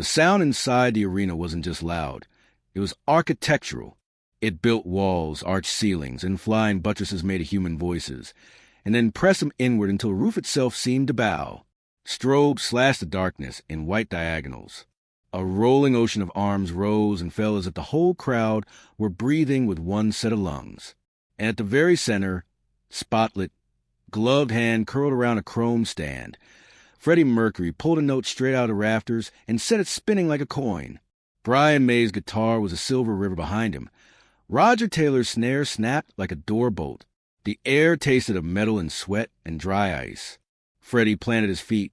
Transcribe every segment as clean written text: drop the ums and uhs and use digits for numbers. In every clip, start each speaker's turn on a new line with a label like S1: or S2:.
S1: The sound inside the arena wasn't just loud. It was architectural. It built walls, arched ceilings, and flying buttresses made of human voices, and then pressed them inward until the roof itself seemed to bow. Strobes slashed the darkness in white diagonals. A rolling ocean of arms rose and fell as if the whole crowd were breathing with one set of lungs. And at the very center, spotlit, gloved hand curled around a chrome stand. Freddie Mercury pulled a note straight out of the rafters and set it spinning like a coin. Brian May's guitar was a silver river behind him. Roger Taylor's snare snapped like a door bolt. The air tasted of metal and sweat and dry ice. Freddie planted his feet,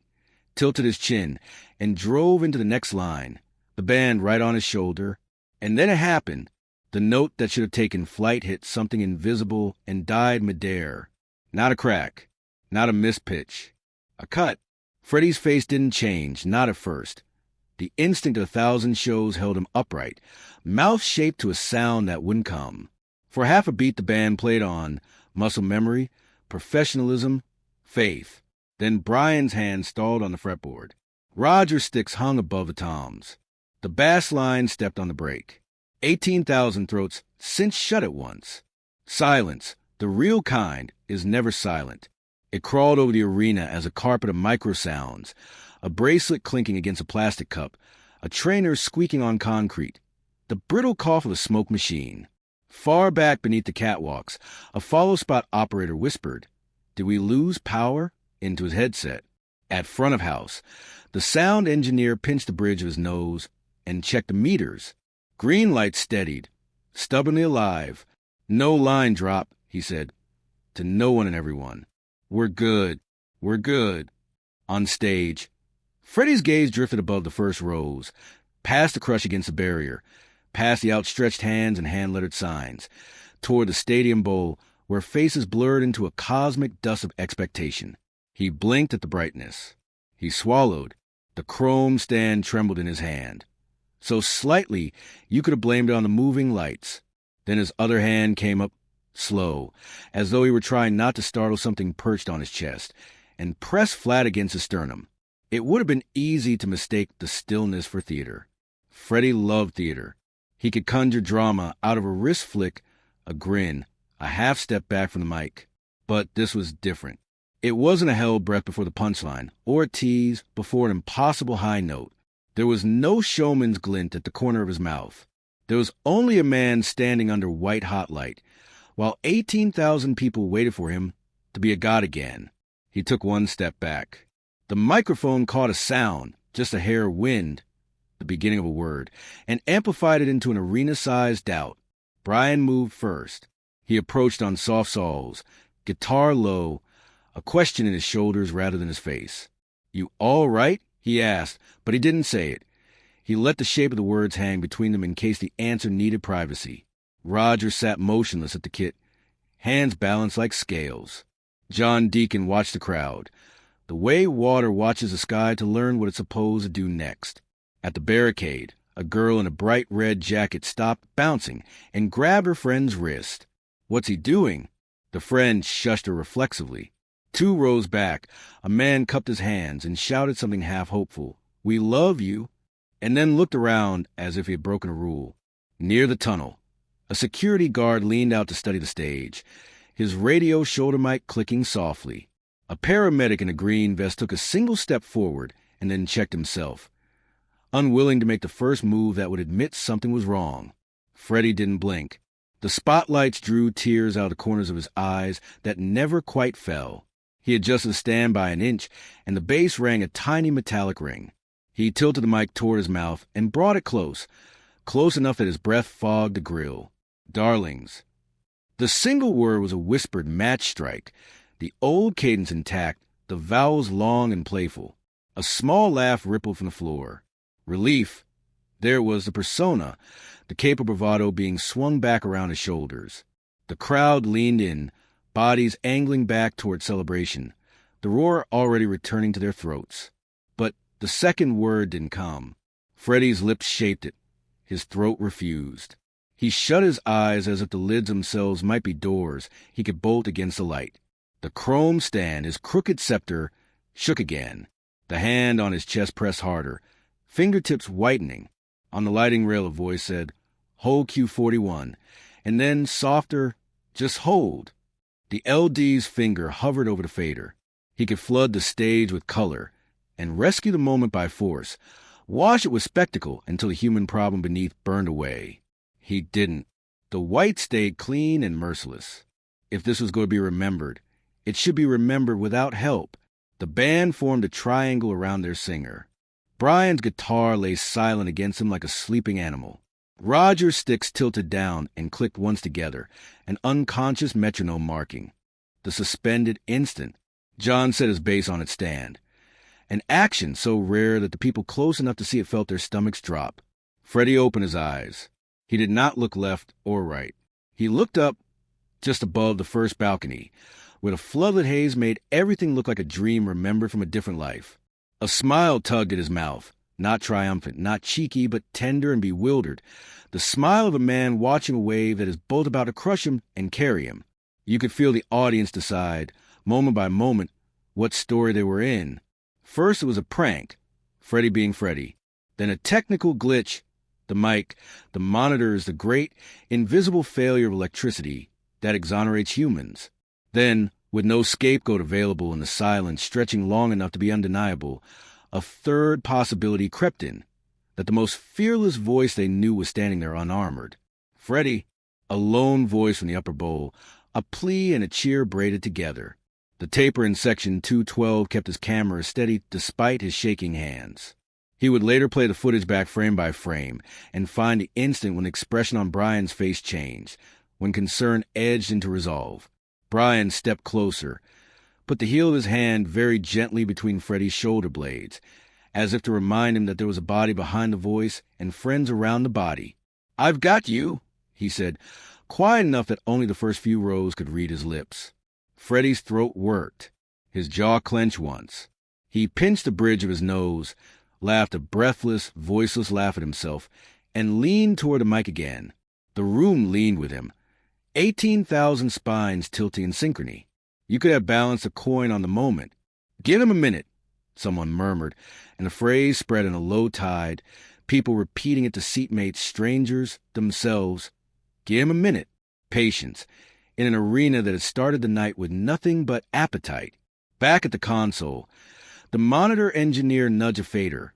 S1: tilted his chin, and drove into the next line, the band right on his shoulder. And then it happened. The note that should have taken flight hit something invisible and died midair. Not a crack, not a mispitch, a cut. Freddie's face didn't change, not at first. The instinct of 1,000 shows held him upright, mouth shaped to a sound that wouldn't come. For half a beat the band played on, muscle memory, professionalism, faith. Then Brian's hand stalled on the fretboard. Roger's sticks hung above the toms. The bass line stepped on the brake. 18,000 throats cinched shut at once. Silence, the real kind, is never silent. It crawled over the arena as a carpet of microsounds, a bracelet clinking against a plastic cup, a trainer squeaking on concrete, the brittle cough of a smoke machine. Far back beneath the catwalks, a follow-spot operator whispered, "Did we lose power?" into his headset. At front of house, the sound engineer pinched the bridge of his nose and checked the meters. Green lights steadied, stubbornly alive. "No line drop," he said, to no one and everyone. "We're good. We're good." On stage, Freddie's gaze drifted above the first rows, past the crush against the barrier, past the outstretched hands and hand-lettered signs, toward the stadium bowl where faces blurred into a cosmic dust of expectation. He blinked at the brightness. He swallowed. The chrome stand trembled in his hand. So slightly you could have blamed it on the moving lights. Then his other hand came up slow, as though he were trying not to startle something perched on his chest, and pressed flat against his sternum. It would have been easy to mistake the stillness for theater. Freddie loved theater. He could conjure drama out of a wrist flick, a grin, a half step back from the mic. But this was different. It wasn't a held breath before the punchline, or a tease before an impossible high note. There was no showman's glint at the corner of his mouth. There was only a man standing under white-hot light, while 18,000 people waited for him to be a god again. He took one step back. The microphone caught a sound, just a hair wind, the beginning of a word, and amplified it into an arena-sized doubt. Brian moved first. He approached on soft soles, guitar low, a question in his shoulders rather than his face. "You all right?" he asked, but he didn't say it. He let the shape of the words hang between them in case the answer needed privacy. Roger sat motionless at the kit, hands balanced like scales. John Deacon watched the crowd, the way water watches the sky to learn what it's supposed to do next. At the barricade, a girl in a bright red jacket stopped bouncing and grabbed her friend's wrist. "What's he doing?" The friend shushed her reflexively. 2 rows back, a man cupped his hands and shouted something half hopeful. "We love you," and then looked around as if he had broken a rule. Near the tunnel, a security guard leaned out to study the stage, his radio shoulder mic clicking softly. A paramedic in a green vest took a single step forward and then checked himself, unwilling to make the first move that would admit something was wrong. Freddie didn't blink. The spotlights drew tears out of the corners of his eyes that never quite fell. He adjusted the stand by an inch, and the bass rang a tiny metallic ring. He tilted the mic toward his mouth and brought it close enough that his breath fogged the grill. "Darlings." The single word was a whispered match strike, the old cadence intact, the vowels long and playful. A small laugh rippled from the floor. Relief. There was the persona, the cape of bravado being swung back around his shoulders. The crowd leaned in, bodies angling back toward celebration, the roar already returning to their throats. But the second word didn't come. Freddie's lips shaped it. His throat refused. He shut his eyes as if the lids themselves might be doors he could bolt against the light. The chrome stand, his crooked scepter, shook again. The hand on his chest pressed harder, fingertips whitening. On the lighting rail, a voice said, "Hold Q41," and then softer, "Just hold." The LD's finger hovered over the fader. He could flood the stage with color and rescue the moment by force, wash it with spectacle until the human problem beneath burned away. He didn't. The white stayed clean and merciless. If this was going to be remembered, it should be remembered without help. The band formed a triangle around their singer. Brian's guitar lay silent against him like a sleeping animal. Roger's sticks tilted down and clicked once together, an unconscious metronome marking. The suspended instant. John set his bass on its stand. An action so rare that the people close enough to see it felt their stomachs drop. Freddie opened his eyes. He did not look left or right. He looked up just above the first balcony, where the floodlit haze made everything look like a dream remembered from a different life. A smile tugged at his mouth, not triumphant, not cheeky, but tender and bewildered. The smile of a man watching a wave that is both about to crush him and carry him. You could feel the audience decide, moment by moment, what story they were in. First, it was a prank, Freddie being Freddie. Then a technical glitch, the mic, the monitors, the great, invisible failure of electricity that exonerates humans. Then, with no scapegoat available and the silence stretching long enough to be undeniable, a third possibility crept in, that the most fearless voice they knew was standing there unarmored. Freddie, a lone voice from the upper bowl, a plea and a cheer braided together. The taper in section 212 kept his camera steady despite his shaking hands. He would later play the footage back frame by frame and find the instant when the expression on Brian's face changed, when concern edged into resolve. Brian stepped closer, put the heel of his hand very gently between Freddie's shoulder blades, as if to remind him that there was a body behind the voice and friends around the body. "I've got you," he said, quiet enough that only the first few rows could read his lips. Freddie's throat worked. His jaw clenched once. He pinched the bridge of his nose, laughed a breathless, voiceless laugh at himself, and leaned toward the mic again. The room leaned with him. 18,000 spines tilting in synchrony. You could have balanced a coin on the moment. "Give him a minute," someone murmured, and the phrase spread in a low tide, people repeating it to seatmates, strangers, themselves. Give him a minute. Patience. In an arena that had started the night with nothing but appetite. Back at the console, the monitor engineer nudged a fader,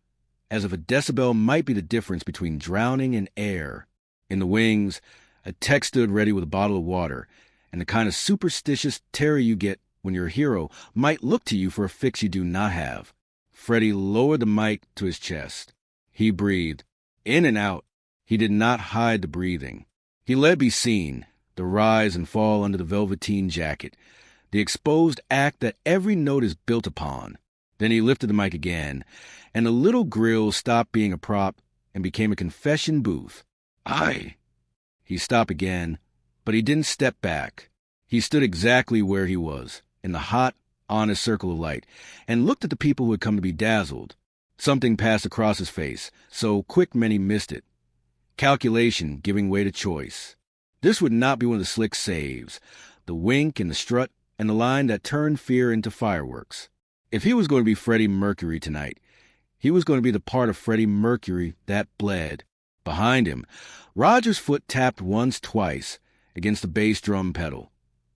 S1: as if a decibel might be the difference between drowning and air. In the wings, a tech stood ready with a bottle of water, and the kind of superstitious terror you get when your hero might look to you for a fix you do not have. Freddie lowered the mic to his chest. He breathed, in and out. He did not hide the breathing. He let be seen, the rise and fall under the velveteen jacket, the exposed act that every note is built upon. Then he lifted the mic again, and the little grill stopped being a prop and became a confession booth. He stopped again, but he didn't step back. He stood exactly where he was, in the hot, honest circle of light, and looked at the people who had come to be dazzled. Something passed across his face, so quick many missed it. Calculation giving way to choice. This would not be one of the slick saves, the wink and the strut and the line that turned fear into fireworks. If he was going to be Freddie Mercury tonight, he was going to be the part of Freddie Mercury that bled. Behind him, Roger's foot tapped once, twice, against the bass drum pedal.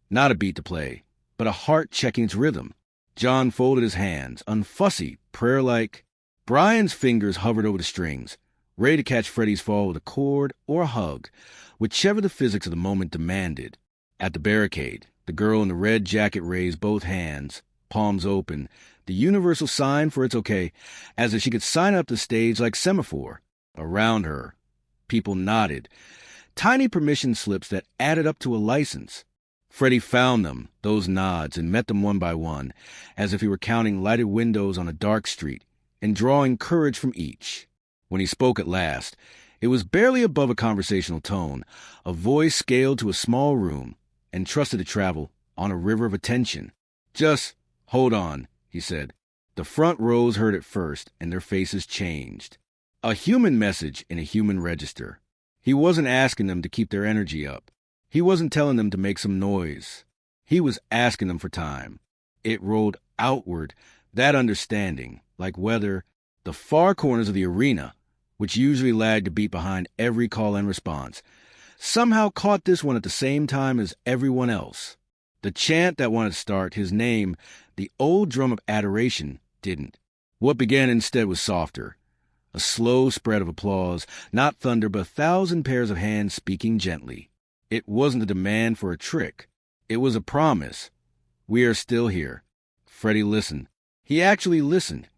S1: Not a beat to play, but a heart checking its rhythm. John folded his hands, unfussy, prayer-like. Brian's fingers hovered over the strings, ready to catch Freddie's fall with a chord or a hug, whichever the physics of the moment demanded. At the barricade, the girl in the red jacket raised both hands, palms open, the universal sign for it's okay, as if she could sign up the stage like semaphore. Around her, people nodded, tiny permission slips that added up to a license. Freddie found them, those nods, and met them one by one, as if he were counting lighted windows on a dark street, and drawing courage from each. When he spoke at last, it was barely above a conversational tone, a voice scaled to a small room, and trusted to travel on a river of attention. "Just hold on," he said. The front rows heard it first, and their faces changed. A human message in a human register. He wasn't asking them to keep their energy up. He wasn't telling them to make some noise. He was asking them for time. It rolled outward, that understanding, like weather, The far corners of the arena, which usually lagged a beat behind every call and response, somehow caught this one at the same time as everyone else. The chant that wanted to start, his name, the old drum of adoration, didn't. What began instead was softer. A slow spread of applause, not thunder, but 1,000 pairs of hands speaking gently. It wasn't a demand for a trick. It was a promise. We are still here. Freddie listened. He actually listened.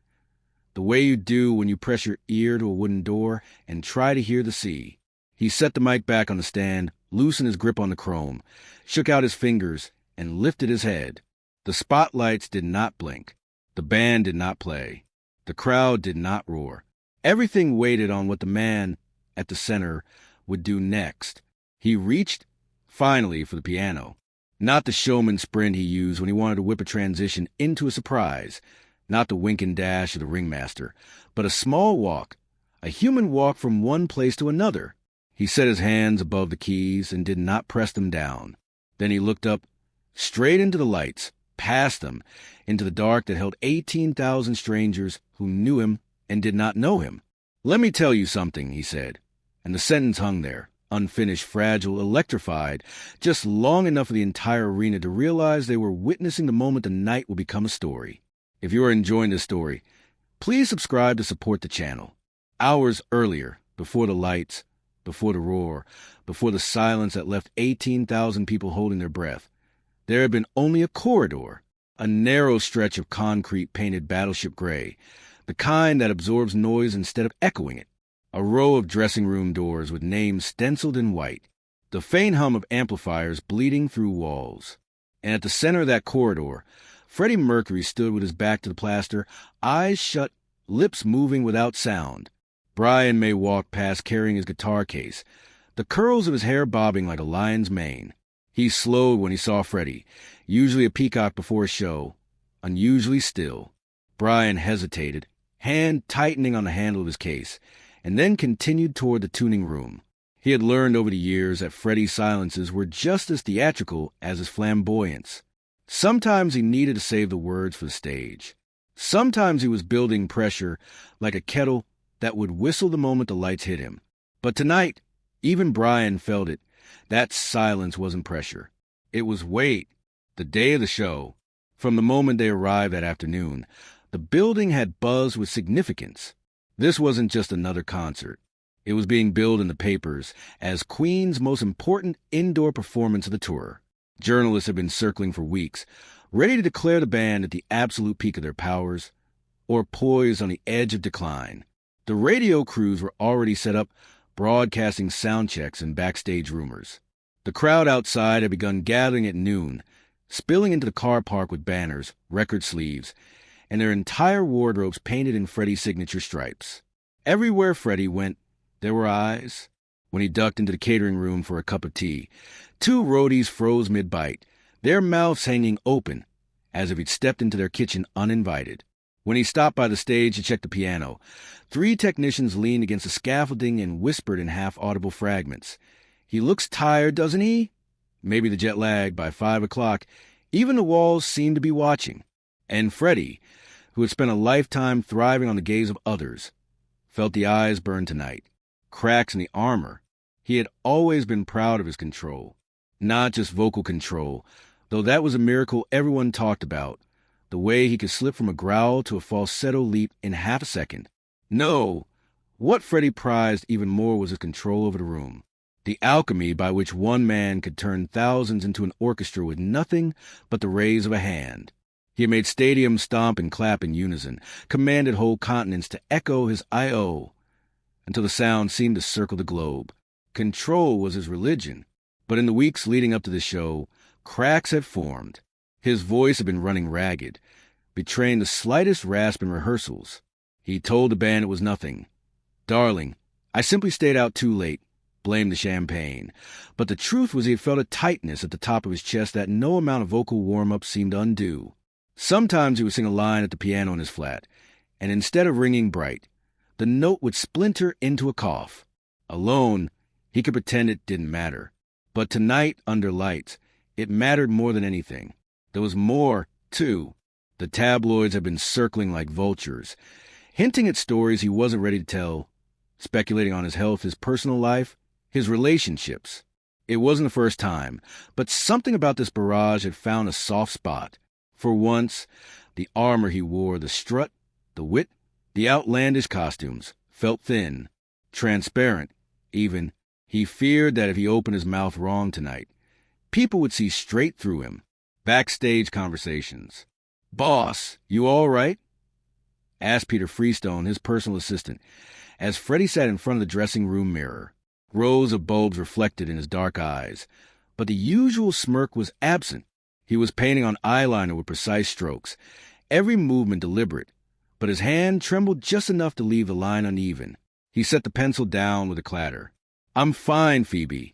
S1: The way you do when you press your ear to a wooden door and try to hear the sea. He set the mic back on the stand, loosened his grip on the chrome, shook out his fingers, and lifted his head. The spotlights did not blink. The band did not play. The crowd did not roar. Everything waited on what the man at the center would do next. He reached, finally, for the piano. Not the showman sprint he used when he wanted to whip a transition into a surprise. Not the wink and dash of the ringmaster, but a small walk, a human walk from one place to another. He set his hands above the keys and did not press them down. Then he looked up, straight into the lights, past them, into the dark that held 18,000 strangers who knew him and did not know him. "Let me tell you something," he said, and the sentence hung there, unfinished, fragile, electrified, just long enough for the entire arena to realize they were witnessing the moment the night will become a story. If you are enjoying this story, please subscribe to support the channel. Hours earlier, before the lights, before the roar, before the silence that left 18,000 people holding their breath, there had been only a corridor, a narrow stretch of concrete painted battleship gray, the kind that absorbs noise instead of echoing it, a row of dressing room doors with names stenciled in white, the faint hum of amplifiers bleeding through walls. And at the center of that corridor, Freddie Mercury stood with his back to the plaster, eyes shut, lips moving without sound. Brian May walked past carrying his guitar case, the curls of his hair bobbing like a lion's mane. He slowed when he saw Freddie, usually a peacock before a show, unusually still. Brian hesitated, hand tightening on the handle of his case, and then continued toward the tuning room. He had learned over the years that Freddie's silences were just as theatrical as his flamboyance. Sometimes he needed to save the words for the stage. Sometimes he was building pressure like a kettle that would whistle the moment the lights hit him. But tonight, even Brian felt it. That silence wasn't pressure. It was weight. The day of the show. From the moment they arrived that afternoon, the building had buzzed with significance. This wasn't just another concert. It was being billed in the papers as Queen's most important indoor performance of the tour. Journalists had been circling for weeks, ready to declare the band at the absolute peak of their powers, or poised on the edge of decline. The radio crews were already set up, broadcasting sound checks and backstage rumors. The crowd outside had begun gathering at noon, spilling into the car park with banners, record sleeves, and their entire wardrobes painted in Freddie's signature stripes. Everywhere Freddie went, there were eyes. When he ducked into the catering room for a cup of tea, 2 roadies froze mid-bite, their mouths hanging open, as if he'd stepped into their kitchen uninvited. When he stopped by the stage to check the piano, 3 technicians leaned against the scaffolding and whispered in half-audible fragments. "He looks tired, doesn't he?" Maybe the jet lag. By 5 o'clock, even the walls seemed to be watching. And Freddie, who had spent a lifetime thriving on the gaze of others, felt the eyes burn tonight. Cracks in the armor. He had always been proud of his control. Not just vocal control, though that was a miracle everyone talked about. The way he could slip from a growl to a falsetto leap in half a second. No! What Freddie prized even more was his control over the room. The alchemy by which one man could turn thousands into an orchestra with nothing but the raise of a hand. He had made stadiums stomp and clap in unison, commanded whole continents to echo his I.O., until the sound seemed to circle the globe. Control was his religion. But in the weeks leading up to the show, cracks had formed. His voice had been running ragged, betraying the slightest rasp in rehearsals. He told the band it was nothing. "Darling, I simply stayed out too late," blamed the champagne. But the truth was he had felt a tightness at the top of his chest that no amount of vocal warm-up seemed to undo. Sometimes he would sing a line at the piano in his flat, and instead of ringing bright, the note would splinter into a cough. Alone, he could pretend it didn't matter. But tonight, under lights, it mattered more than anything. There was more, too. The tabloids had been circling like vultures. hinting at stories he wasn't ready to tell, speculating on his health, his personal life, his relationships. It wasn't the first time, but something about this barrage had found a soft spot. For once, the armor he wore, the strut, the wit, the outlandish costumes, felt thin, transparent, even. He feared that if he opened his mouth wrong tonight, people would see straight through him. Backstage conversations. "Boss, you all right?" asked Peter Freestone, his personal assistant, as Freddie sat in front of the dressing room mirror. Rows of bulbs reflected in his dark eyes, but the usual smirk was absent. He was painting on eyeliner with precise strokes, every movement deliberate, but his hand trembled just enough to leave the line uneven. He set the pencil down with a clatter. "I'm fine, Phoebe,"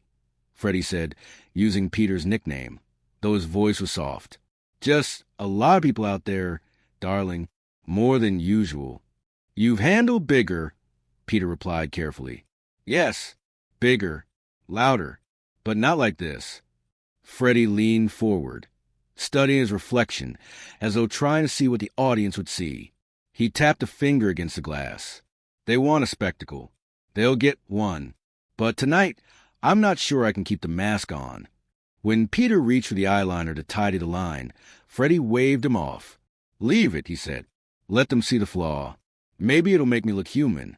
S1: Freddie said, using Peter's nickname, though his voice was soft. "Just a lot of people out there, darling, more than usual." "You've handled bigger," Peter replied carefully. "Yes, bigger, louder, but not like this." Freddie leaned forward, studying his reflection, as though trying to see what the audience would see. He tapped a finger against the glass. "They want a spectacle. They'll get one. But tonight, I'm not sure I can keep the mask on." When Peter reached for the eyeliner to tidy the line, Freddie waved him off. "Leave it," he said. "Let them see the flaw. Maybe it'll make me look human."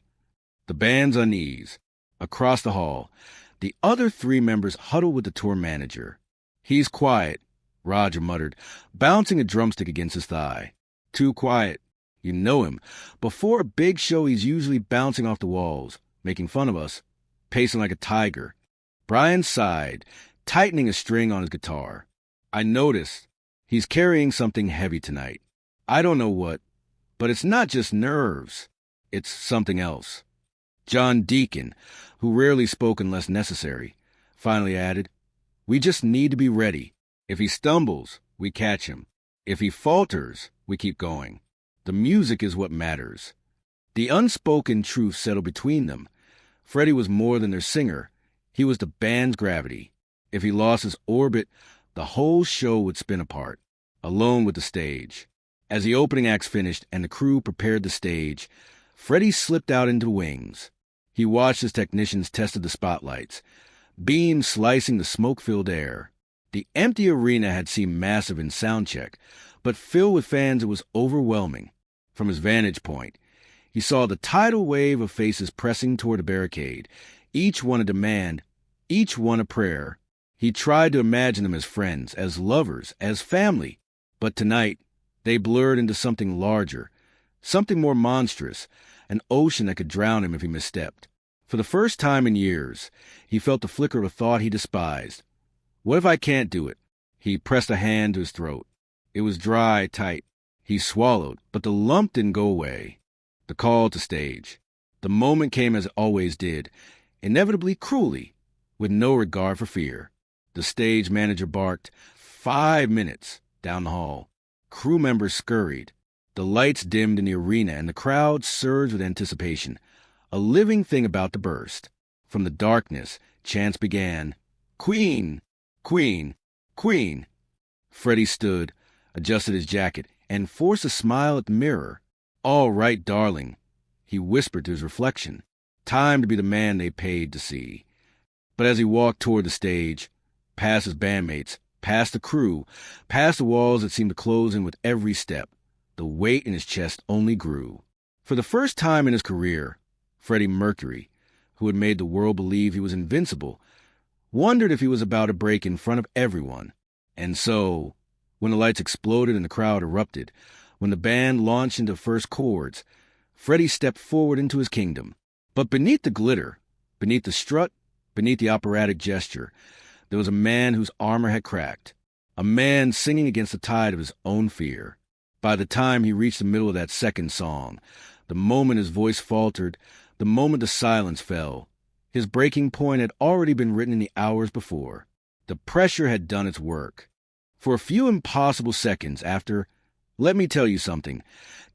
S1: The band's unease. Across the hall, the other three members huddled with the tour manager. "He's quiet," Roger muttered, bouncing a drumstick against his thigh. "Too quiet. You know him. Before a big show, he's usually bouncing off the walls, making fun of us, pacing like a tiger." Brian sighed, tightening a string on his guitar. "I noticed. He's carrying something heavy tonight. I don't know what, but it's not just nerves. It's something else." John Deacon, who rarely spoke unless necessary, finally added, "We just need to be ready. If he stumbles, we catch him. If he falters, we keep going. The music is what matters." The unspoken truth settled between them. Freddie was more than their singer. He was the band's gravity. If he lost his orbit, the whole show would spin apart, alone with the stage. As the opening acts finished and the crew prepared the stage, Freddie slipped out into the wings. He watched as technicians tested the spotlights, beams slicing the smoke-filled air. The empty arena had seemed massive in sound check, but filled with fans it was overwhelming. From his vantage point, he saw the tidal wave of faces pressing toward the barricade, each one a demand, each one a prayer. He tried to imagine them as friends, as lovers, as family, but tonight they blurred into something larger, something more monstrous, an ocean that could drown him if he misstepped. For the first time in years, he felt the flicker of a thought he despised. What if I can't do it? He pressed a hand to his throat. It was dry, tight. He swallowed, but the lump didn't go away. The call to stage. The moment came as it always did, inevitably cruelly, with no regard for fear. The stage manager barked, 5 minutes, down the hall. Crew members scurried. The lights dimmed in the arena, and the crowd surged with anticipation, a living thing about to burst. From the darkness, chants began, "Queen! Queen! Queen!" Freddie stood, adjusted his jacket, and forced a smile at the mirror. "All right, darling," he whispered to his reflection. Time to be the man they paid to see. But as he walked toward the stage, past his bandmates, past the crew, past the walls that seemed to close in with every step, the weight in his chest only grew. For the first time in his career, Freddie Mercury, who had made the world believe he was invincible, wondered if he was about to break in front of everyone. And so, when the lights exploded and the crowd erupted, when the band launched into first chords, Freddie stepped forward into his kingdom. But beneath the glitter, beneath the strut, beneath the operatic gesture, there was a man whose armor had cracked, a man singing against the tide of his own fear. By the time he reached the middle of that second song, the moment his voice faltered, the moment the silence fell, his breaking point had already been written in the hours before. The pressure had done its work. For a few impossible seconds after, let me tell you something,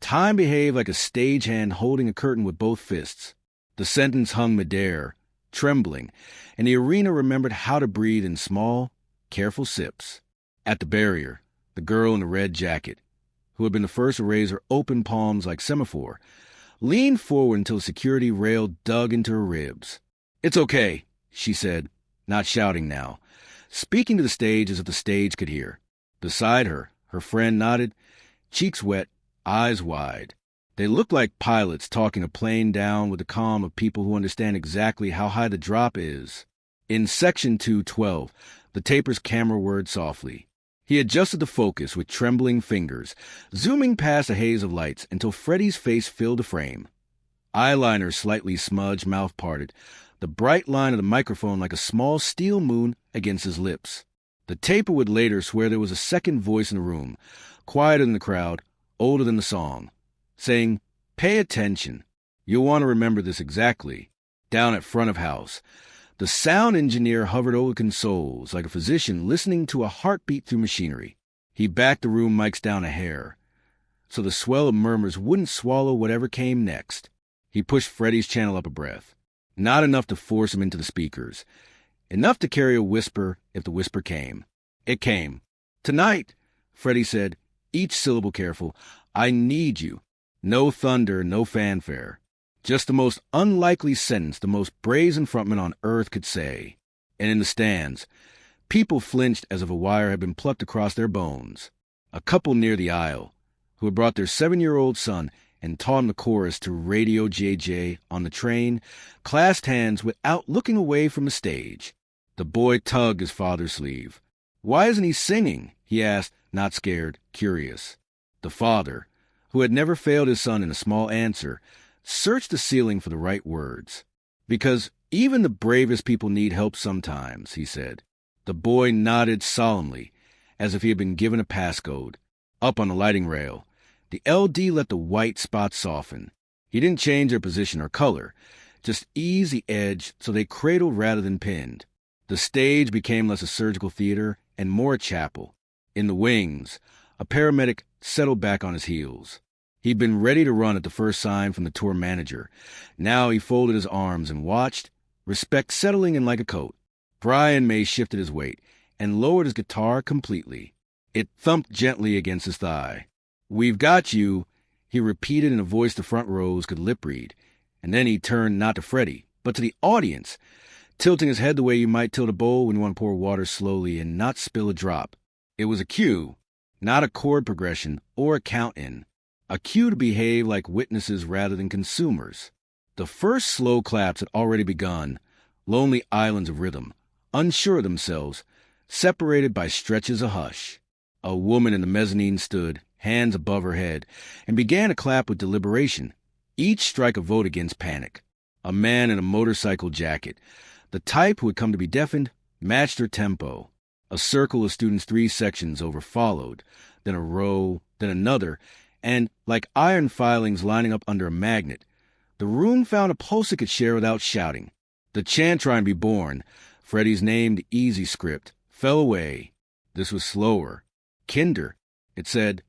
S1: time behaved like a stagehand holding a curtain with both fists. The sentence hung midair, trembling, and the arena remembered how to breathe in small, careful sips. At the barrier, the girl in the red jacket, who had been the first to raise her open palms like semaphore, leaned forward until the security rail dug into her ribs. "It's okay," she said, not shouting now, speaking to the stage as if the stage could hear. Beside her, her friend nodded, cheeks wet, eyes wide. They looked like pilots talking a plane down with the calm of people who understand exactly how high the drop is. In Section 212, the taper's camera whirred softly. He adjusted the focus with trembling fingers, zooming past a haze of lights until Freddie's face filled the frame. Eyeliner slightly smudged, mouth parted, the bright line of the microphone like a small steel moon against his lips. The taper would later swear there was a second voice in the room, quieter than the crowd, older than the song, saying, "Pay attention. You'll want to remember this exactly." Down at front of house, the sound engineer hovered over consoles like a physician listening to a heartbeat through machinery. He backed the room mics down a hair, so the swell of murmurs wouldn't swallow whatever came next. He pushed Freddie's channel up a breath. Not enough to force him into the speakers. Enough to carry a whisper if the whisper came. It came. "Tonight," Freddie said, each syllable careful, "I need you. No thunder, no fanfare. Just the most unlikely sentence the most brazen frontman on earth could say." And in the stands, people flinched as if a wire had been plucked across their bones. A couple near the aisle, who had brought their 7-year-old son and taught him the chorus to Radio JJ on the train, clasped hands without looking away from the stage. The boy tugged his father's sleeve. "Why isn't he singing?" he asked, not scared, curious. The father, who had never failed his son in a small answer, searched the ceiling for the right words. "Because even the bravest people need help sometimes," he said. The boy nodded solemnly, as if he had been given a passcode. Up on the lighting rail, the LD let the white spots soften. He didn't change their position or color, just ease the edge so they cradled rather than pinned. The stage became less a surgical theater and more a chapel. In the wings, a paramedic settled back on his heels. He'd been ready to run at the first sign from the tour manager. Now he folded his arms and watched, respect settling in like a coat. Brian May shifted his weight and lowered his guitar completely. It thumped gently against his thigh. "We've got you," he repeated in a voice the front rows could lip-read, and then he turned not to Freddie, but to the audience, tilting his head the way you might tilt a bowl when you want to pour water slowly and not spill a drop. It was a cue, not a chord progression or a count-in, a cue to behave like witnesses rather than consumers. The first slow claps had already begun, lonely islands of rhythm, unsure of themselves, separated by stretches of hush. A woman in the mezzanine stood, hands above her head, and began to clap with deliberation, each strike a vote against panic. A man in a motorcycle jacket, the type who had come to be deafened, matched her tempo. A circle of students 3 sections over followed, then a row, then another, and, like iron filings lining up under a magnet, the room found a pulse it could share without shouting. The chant trying to be born, Freddie's name, the easy script, fell away. This was slower. Kinder. It said,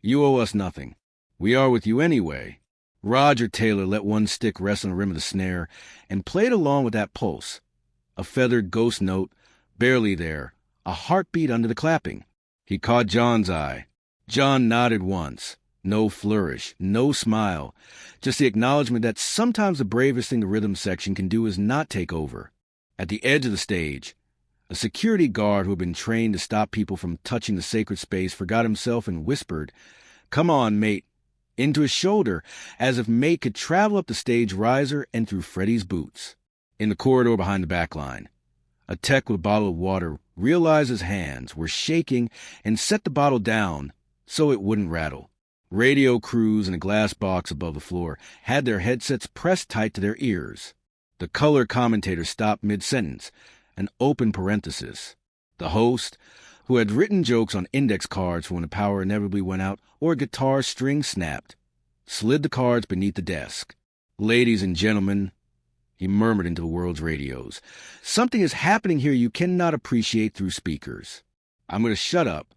S1: "You owe us nothing. We are with you anyway." Roger Taylor let one stick rest on the rim of the snare and played along with that pulse. A feathered ghost note, barely there, a heartbeat under the clapping. He caught John's eye. John nodded once. No flourish, no smile, just the acknowledgement that sometimes the bravest thing the rhythm section can do is not take over. At the edge of the stage, a security guard who had been trained to stop people from touching the sacred space forgot himself and whispered, "Come on, mate," into his shoulder, as if mate could travel up the stage riser and through Freddie's boots. In the corridor behind the back line, a tech with a bottle of water realized his hands were shaking and set the bottle down so it wouldn't rattle. Radio crews in a glass box above the floor had their headsets pressed tight to their ears. The color commentator stopped mid-sentence, an open parenthesis. The host, who had written jokes on index cards for when the power inevitably went out or a guitar string snapped, slid the cards beneath the desk. "Ladies and gentlemen," he murmured into the world's radios, "something is happening here you cannot appreciate through speakers." "I'm going to shut up."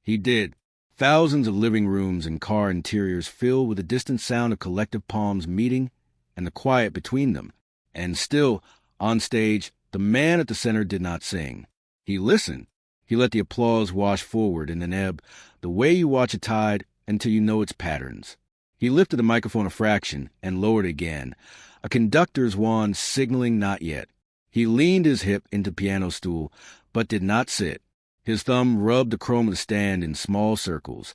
S1: He did. Thousands of living rooms and car interiors filled with the distant sound of collective palms meeting and the quiet between them. And still, on stage, the man at the center did not sing. He listened. He let the applause wash forward and then ebb, the way you watch a tide until you know its patterns. He lifted the microphone a fraction and lowered it again, a conductor's wand signaling not yet. He leaned his hip into the piano stool, but did not sit. His thumb rubbed the chrome of the stand in small circles.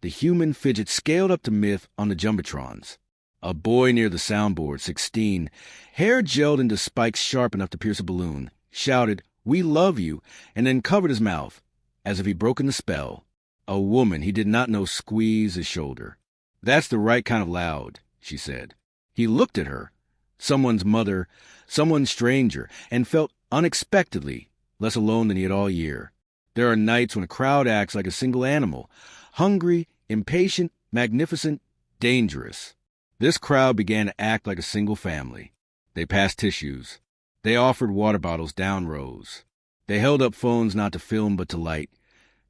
S1: The human fidget scaled up to myth on the jumbotrons. A boy near the soundboard, 16, hair gelled into spikes sharp enough to pierce a balloon, shouted, "We love you," and then covered his mouth, as if he'd broken the spell. A woman he did not know squeezed his shoulder. "That's the right kind of loud," she said. He looked at her, someone's mother, someone's stranger, and felt unexpectedly less alone than he had all year. There are nights when a crowd acts like a single animal, hungry, impatient, magnificent, dangerous. This crowd began to act like a single family. They passed tissues. They offered water bottles down rows. They held up phones not to film but to light.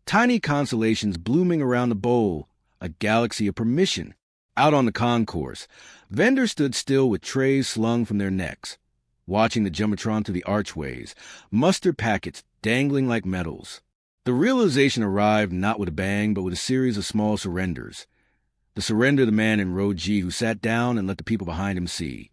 S1: Tiny constellations blooming around the bowl, a galaxy of permission. Out on the concourse, vendors stood still with trays slung from their necks, watching the jumbotron through the archways, mustard packets dangling like medals. The realization arrived not with a bang, but with a series of small surrenders. The surrender of the man in row G who sat down and let the people behind him see.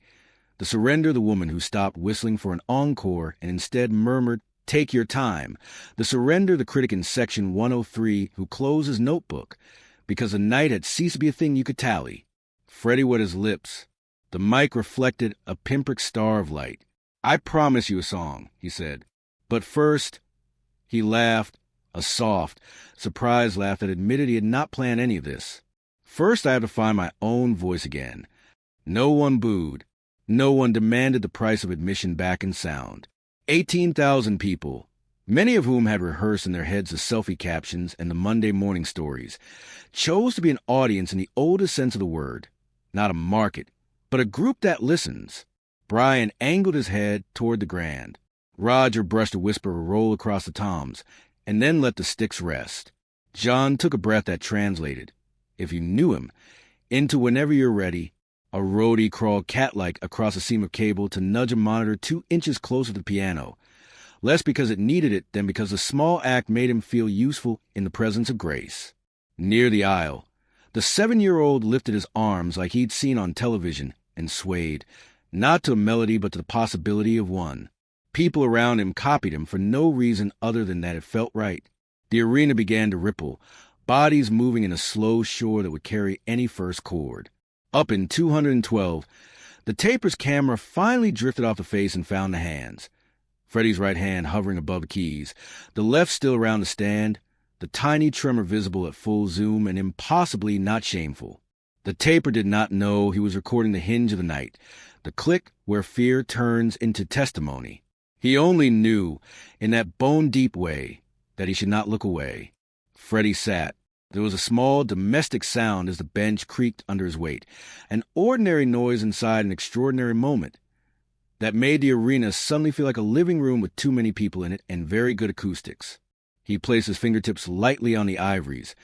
S1: The surrender of the woman who stopped whistling for an encore and instead murmured, "Take your time." The surrender of the critic in section 103 who closed his notebook because the night had ceased to be a thing you could tally. Freddie wet his lips. The mic reflected a pinprick star of light. "I promise you a song," he said. "But first," he laughed, a soft, surprised laugh that admitted he had not planned any of this. "First I have to find my own voice again." No one booed. No one demanded the price of admission back in sound. 18,000 people, many of whom had rehearsed in their heads the selfie captions and the Monday morning stories, chose to be an audience in the oldest sense of the word. Not a market, but a group that listens. Brian angled his head toward the grand. Roger brushed a whisper roll across the toms, and then let the sticks rest. John took a breath that translated, if you knew him, into "whenever you're ready." A roadie crawled cat-like across a seam of cable to nudge a monitor 2 inches closer to the piano, less because it needed it than because the small act made him feel useful in the presence of grace. Near the aisle, the 7-year-old lifted his arms like he'd seen on television and swayed, not to a melody but to the possibility of one. People around him copied him for no reason other than that it felt right. The arena began to ripple, bodies moving in a slow shore that would carry any first chord. Up in 212, the taper's camera finally drifted off the face and found the hands. Freddie's right hand hovering above the keys, the left still around the stand, the tiny tremor visible at full zoom and impossibly not shameful. The taper did not know he was recording the hinge of the night, the click where fear turns into testimony. He only knew, in that bone-deep way, that he should not look away. Freddie sat. There was a small domestic sound as the bench creaked under his weight, an ordinary noise inside an extraordinary moment that made the arena suddenly feel like a living room with too many people in it and very good acoustics. He placed his fingertips lightly on the ivories,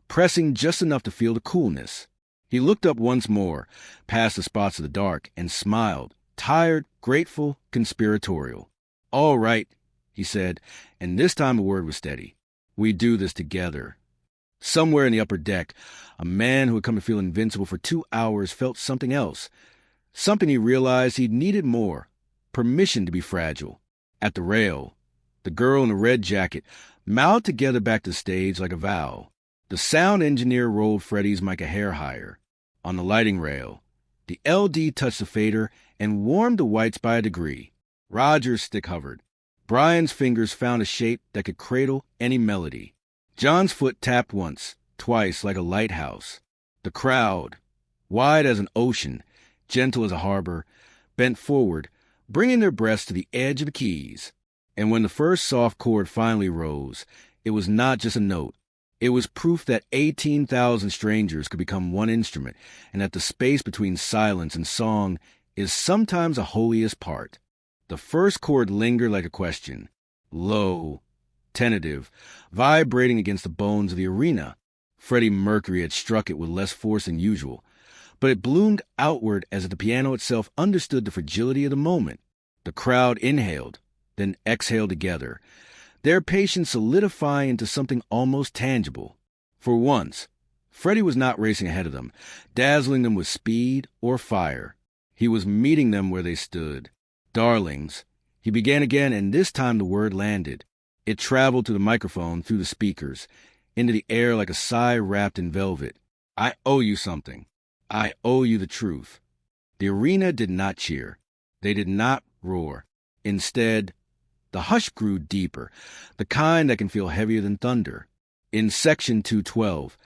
S1: pressing just enough to feel the coolness. He looked up once more, past the spots of the dark, and smiled, tired, grateful, conspiratorial. "All right," he said, and this time the word was steady. "We do this together." Somewhere in the upper deck, a man who had come to feel invincible for 2 hours felt something else. Something he realized he needed more. Permission to be fragile. At the rail, the girl in the red jacket mouthed together back to the stage like a vow. The sound engineer rolled Freddie's mic a hair higher. On the lighting rail, the LD touched the fader and warmed the whites by a degree. Roger's stick hovered. Brian's fingers found a shape that could cradle any melody. John's foot tapped once, twice like a lighthouse. The crowd, wide as an ocean, gentle as a harbor, bent forward, bringing their breasts to the edge of the keys. And when the first soft chord finally rose, it was not just a note. It was proof that 18,000 strangers could become one instrument, and that the space between silence and song is sometimes the holiest part. The first chord lingered like a question, low, tentative, vibrating against the bones of the arena. Freddie Mercury had struck it with less force than usual, but it bloomed outward as if the piano itself understood the fragility of the moment. The crowd inhaled, then exhaled together, their patience solidifying into something almost tangible. For once, Freddie was not racing ahead of them, dazzling them with speed or fire. He was meeting them where they stood. Darlings. He began again, and this time the word landed. It traveled to the microphone through the speakers, into the air like a sigh wrapped in velvet. I owe you something. I owe you the truth. The arena did not cheer. They did not roar. Instead, the hush grew deeper, the kind that can feel heavier than thunder. In Section 212,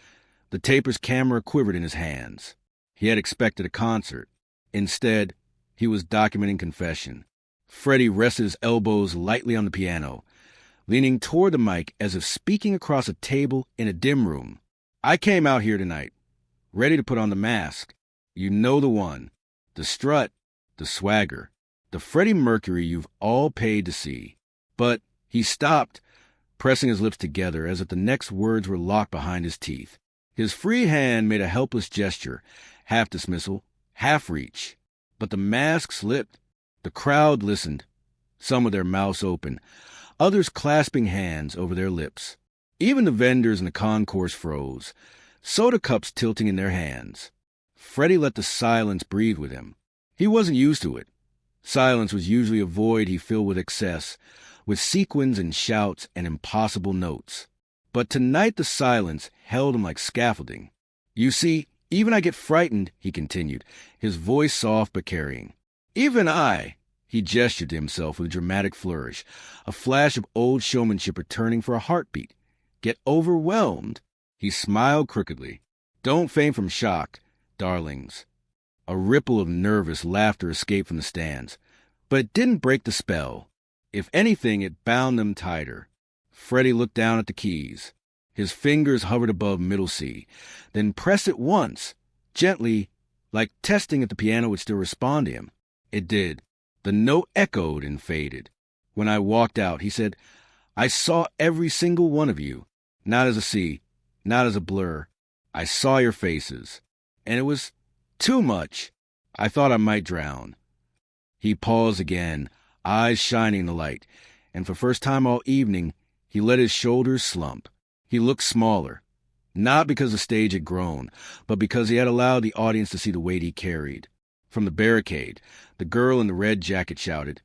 S1: the taper's camera quivered in his hands. He had expected a concert. Instead, he was documenting confession. Freddie rested his elbows lightly on the piano, leaning toward the mic as if speaking across a table in a dim room. I came out here tonight, ready to put on the mask. You know the one. The strut, the swagger, the Freddie Mercury you've all paid to see. But he stopped, pressing his lips together as if the next words were locked behind his teeth. His free hand made a helpless gesture, half dismissal, half reach. But the mask slipped. The crowd listened, some with their mouths open, others clasping hands over their lips. Even the vendors in the concourse froze, soda cups tilting in their hands. Freddie let the silence breathe with him. He wasn't used to it. Silence was usually a void he filled with excess, with sequins and shouts and impossible notes. But tonight the silence held him like scaffolding. You see, even I get frightened, he continued, his voice soft but carrying. Even I, he gestured to himself with a dramatic flourish, a flash of old showmanship returning for a heartbeat. Get overwhelmed. He smiled crookedly. Don't faint from shock, darlings. A ripple of nervous laughter escaped from the stands, but it didn't break the spell. If anything, it bound them tighter. Freddie looked down at the keys. His fingers hovered above middle C, then pressed it once, gently, like testing if the piano would still respond to him. It did. The note echoed and faded. When I walked out, he said, I saw every single one of you. Not as a C, not as a blur. I saw your faces. And it was too much. I thought I might drown. He paused again, eyes shining in the light, and for the first time all evening, he let his shoulders slump. He looked smaller, not because the stage had grown, but because he had allowed the audience to see the weight he carried. From the barricade, the girl in the red jacket shouted,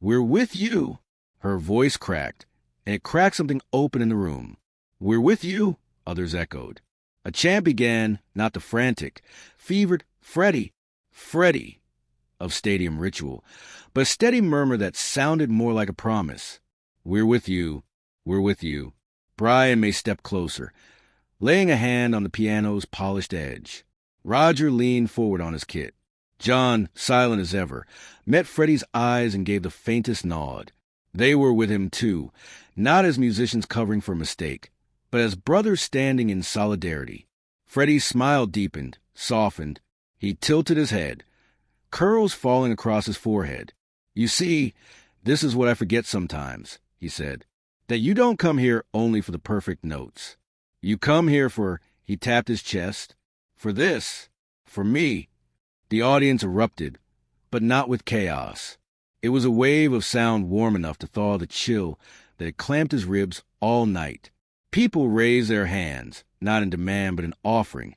S1: We're with you. Her voice cracked, and it cracked something open in the room. We're with you, others echoed. A chant began, not the frantic, fevered Freddie, Freddie of stadium ritual, but a steady murmur that sounded more like a promise. We're with you. We're with you. Brian may step closer, laying a hand on the piano's polished edge. Roger leaned forward on his kit. John, silent as ever, met Freddie's eyes and gave the faintest nod. They were with him, too, not as musicians covering for a mistake, but as brothers standing in solidarity. Freddie's smile deepened, softened. He tilted his head, curls falling across his forehead. You see, this is what I forget sometimes, he said, that you don't come here only for the perfect notes. You come here for, he tapped his chest, for this, for me. The audience erupted, but not with chaos. It was a wave of sound warm enough to thaw the chill that had clamped his ribs all night. People raised their hands, not in demand but in offering,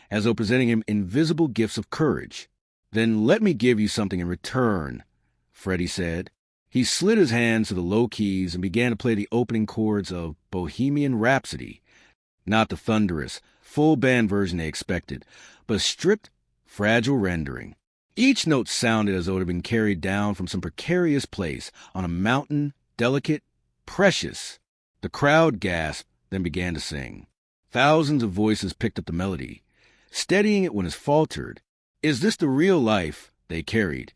S1: as though presenting him invisible gifts of courage. Then let me give you something in return, Freddie said. He slid his hands to the low keys and began to play the opening chords of Bohemian Rhapsody. Not the thunderous, full-band version they expected, but a stripped, fragile rendering. Each note sounded as though it had been carried down from some precarious place on a mountain, delicate, precious. The crowd gasped, then began to sing. Thousands of voices picked up the melody, steadying it when it faltered. Is this the real life they carried?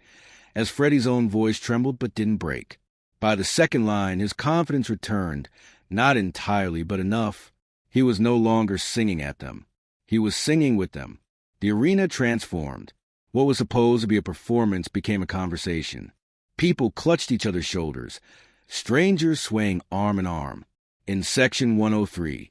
S1: As Freddie's own voice trembled but didn't break. By the second line, his confidence returned, not entirely, but enough. He was no longer singing at them. He was singing with them. The arena transformed. What was supposed to be a performance became a conversation. People clutched each other's shoulders, strangers swaying arm in arm. In Section 103,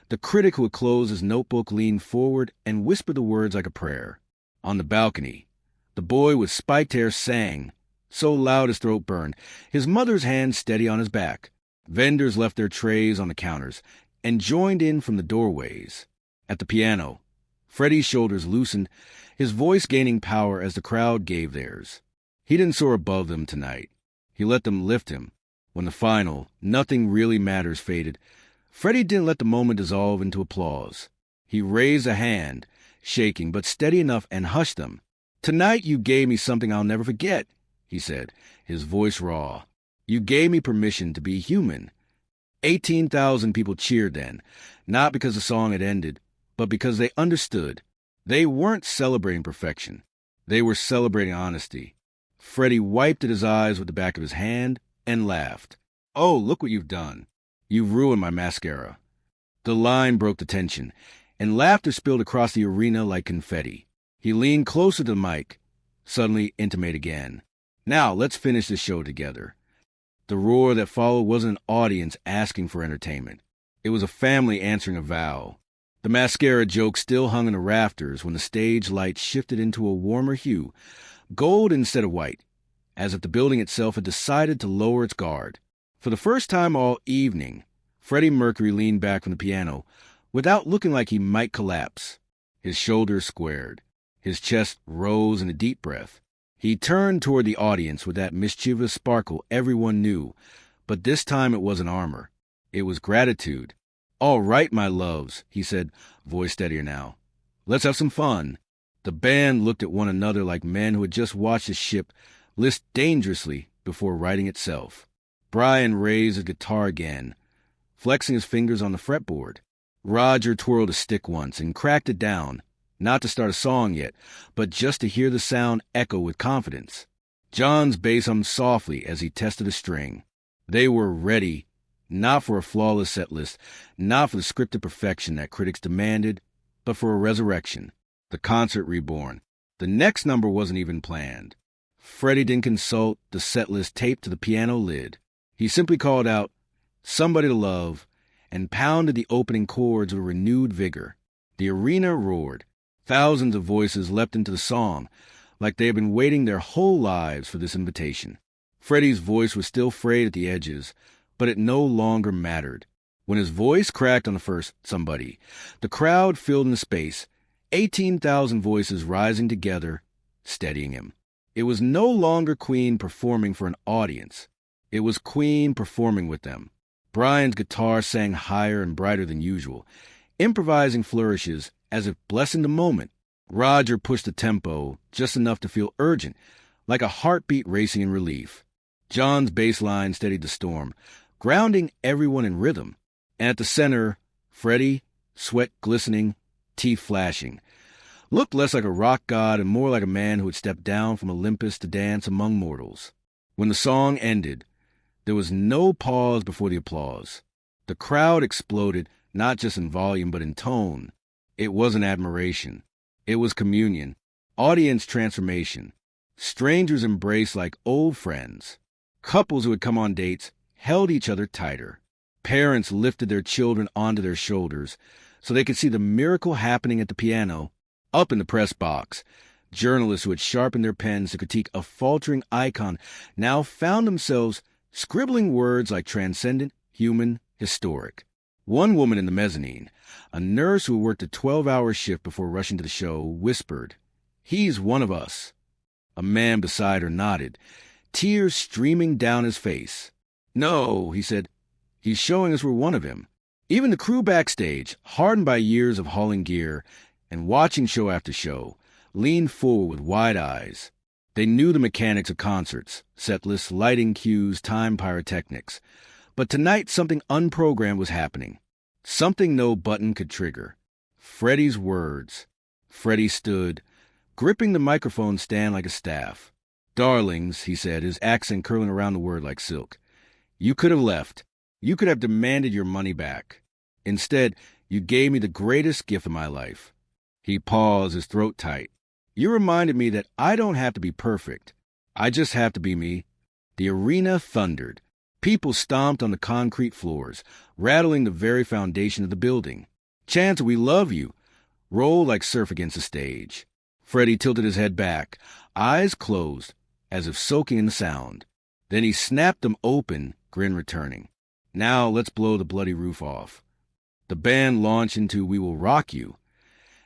S1: the critic who had closed his notebook leaned forward and whispered the words like a prayer. On the balcony, the boy with spiked hair sang, so loud his throat burned, his mother's hand steady on his back. Vendors left their trays on the counters and joined in from the doorways. At the piano, Freddie's shoulders loosened, his voice gaining power as the crowd gave theirs. He didn't soar above them tonight. He let them lift him. When the final, nothing really matters faded, Freddie didn't let the moment dissolve into applause. He raised a hand, shaking but steady enough, and hushed them. "Tonight you gave me something I'll never forget," he said, his voice raw. "You gave me permission to be human." 18,000 people cheered then, not because the song had ended, but because they understood. They weren't celebrating perfection. They were celebrating honesty. Freddie wiped at his eyes with the back of his hand and laughed. "Oh, look what you've done. You've ruined my mascara." The line broke the tension, and laughter spilled across the arena like confetti. He leaned closer to the mic, suddenly intimate again. "Now, let's finish this show together." The roar that followed wasn't an audience asking for entertainment. It was a family answering a vow. The mascara joke still hung in the rafters when the stage lights shifted into a warmer hue, gold instead of white, as if the building itself had decided to lower its guard. For the first time all evening, Freddie Mercury leaned back from the piano without looking like he might collapse. His shoulders squared. His chest rose in a deep breath. He turned toward the audience with that mischievous sparkle everyone knew, but this time it wasn't armor. It was gratitude. "All right, my loves," he said, voice steadier now. "Let's have some fun." The band looked at one another like men who had just watched a ship list dangerously before righting itself. Brian raised his guitar again, flexing his fingers on the fretboard. Roger twirled a stick once and cracked it down, not to start a song yet, but just to hear the sound echo with confidence. John's bass hummed softly as he tested a string. They were ready, not for a flawless set list, not for the scripted perfection that critics demanded, but for a resurrection, the concert reborn. The next number wasn't even planned. Freddie didn't consult the set list taped to the piano lid. He simply called out, "Somebody to Love," and pounded the opening chords with renewed vigor. The arena roared. Thousands of voices leapt into the song, like they had been waiting their whole lives for this invitation. Freddie's voice was still frayed at the edges, but it no longer mattered. When his voice cracked on the first "Somebody," the crowd filled in the space, 18,000 voices rising together, steadying him. It was no longer Queen performing for an audience. It was Queen performing with them. Brian's guitar sang higher and brighter than usual, improvising flourishes as if blessing the moment. Roger pushed the tempo just enough to feel urgent, like a heartbeat racing in relief. John's bass line steadied the storm, grounding everyone in rhythm. And at the center, Freddie, sweat glistening, teeth flashing, looked less like a rock god and more like a man who had stepped down from Olympus to dance among mortals. When the song ended, there was no pause before the applause. The crowd exploded, not just in volume but in tone. It wasn't admiration. It was communion, audience transformation. Strangers embraced like old friends. Couples who had come on dates held each other tighter. Parents lifted their children onto their shoulders so they could see the miracle happening at the piano. Up in the press box, journalists who had sharpened their pens to critique a faltering icon now found themselves scribbling words like transcendent, human, historic. One woman in the mezzanine, a nurse who worked a 12-hour shift before rushing to the show, whispered, "He's one of us." A man beside her nodded, tears streaming down his face. "No," he said, "he's showing us we're one of him." Even the crew backstage, hardened by years of hauling gear and watching show after show, leaned forward with wide eyes. They knew the mechanics of concerts, set lists, lighting cues, time pyrotechnics. But tonight something unprogrammed was happening. Something no button could trigger. Freddie's words. Freddie stood, gripping the microphone stand like a staff. "Darlings," he said, his accent curling around the word like silk. "You could have left. You could have demanded your money back. Instead, you gave me the greatest gift of my life." He paused, his throat tight. "You reminded me that I don't have to be perfect. I just have to be me." The arena thundered. People stomped on the concrete floors, rattling the very foundation of the building. Chants "We love you" rolled like surf against the stage. Freddie tilted his head back, eyes closed, as if soaking in the sound. Then he snapped them open, grin returning. "Now let's blow the bloody roof off." The band launched into We Will Rock You,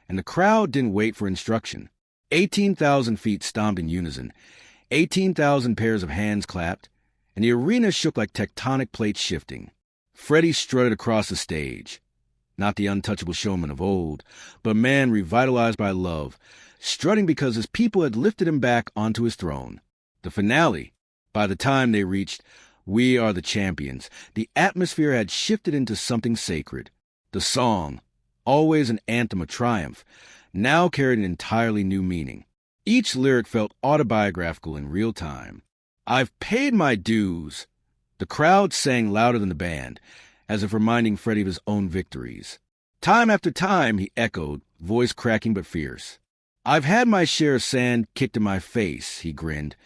S1: and the crowd didn't wait for instruction. 18,000 feet stomped in unison, 18,000 pairs of hands clapped, and the arena shook like tectonic plates shifting. Freddie strutted across the stage, not the untouchable showman of old, but a man revitalized by love, strutting because his people had lifted him back onto his throne. The finale, by the time they reached We Are the Champions, the atmosphere had shifted into something sacred. The song, always an anthem of triumph, now carried an entirely new meaning. Each lyric felt autobiographical in real time. I've paid my dues. The crowd sang louder than the band, as if reminding Freddie of his own victories. Time after time, he echoed, voice cracking but fierce. I've had my share of sand kicked in my face, he grinned,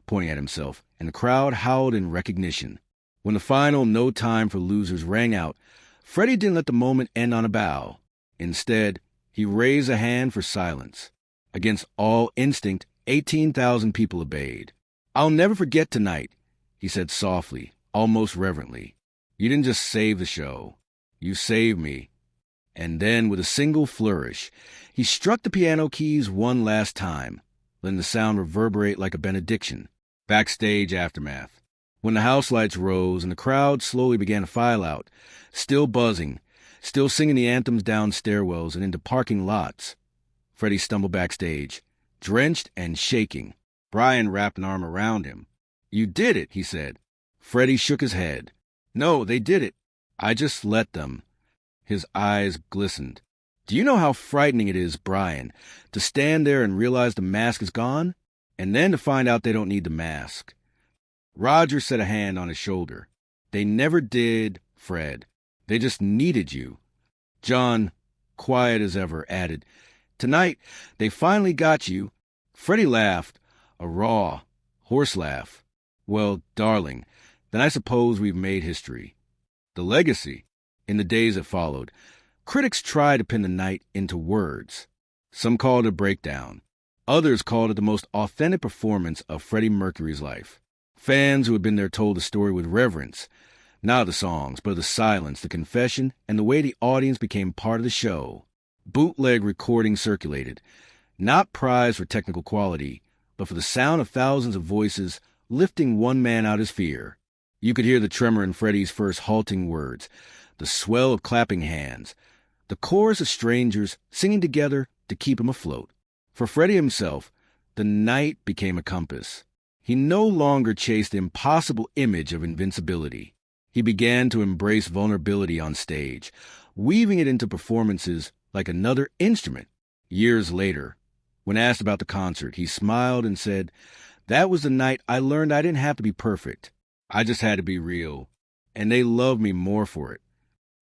S1: pointing at himself, and the crowd howled in recognition. When the final No Time for Losers rang out, Freddie didn't let the moment end on a bow. Instead, he raised a hand for silence. Against all instinct, 18,000 people obeyed. I'll never forget tonight, he said softly, almost reverently. You didn't just save the show. You saved me. And then, with a single flourish, he struck the piano keys one last time, letting the sound reverberate like a benediction. Backstage aftermath. When the house lights rose and the crowd slowly began to file out, still buzzing, still singing the anthems down stairwells and into parking lots, Freddie stumbled backstage, drenched and shaking. Brian wrapped an arm around him. You did it, he said. Freddie shook his head. No, they did it. I just let them. His eyes glistened. Do you know how frightening it is, Brian, to stand there and realize the mask is gone, and then to find out they don't need the mask? Roger set a hand on his shoulder. They never did, Fred. They just needed you. John, quiet as ever, added, Tonight, they finally got you. Freddie laughed, a raw, hoarse laugh. Well, darling, then I suppose we've made history. The legacy. In the days that followed, critics tried to pin the night into words. Some called it a breakdown. Others called it the most authentic performance of Freddie Mercury's life. Fans who had been there told the story with reverence, not of the songs, but of the silence, the confession, and the way the audience became part of the show. Bootleg recordings circulated, not prized for technical quality, but for the sound of thousands of voices lifting one man out his fear. You could hear the tremor in Freddie's first halting words, the swell of clapping hands, the chorus of strangers singing together to keep him afloat. For Freddie himself, the night became a compass. He no longer chased the impossible image of invincibility. He began to embrace vulnerability on stage, weaving it into performances like another instrument. Years later, when asked about the concert, he smiled and said, That was the night I learned I didn't have to be perfect. I just had to be real. And they loved me more for it.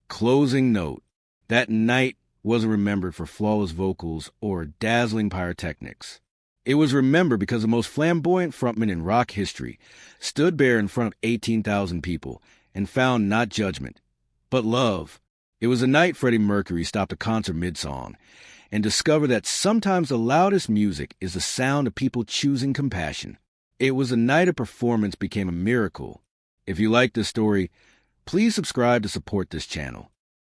S1: Closing note. That night wasn't remembered for flawless vocals or dazzling pyrotechnics. It was remembered because the most flamboyant frontman in rock history stood bare in front of 18,000 people and found not judgment, but love. It was a night Freddie Mercury stopped a concert mid-song and discovered that sometimes the loudest music is the sound of people choosing compassion. It was a night a performance became a miracle. If you like this story, please subscribe to support this channel.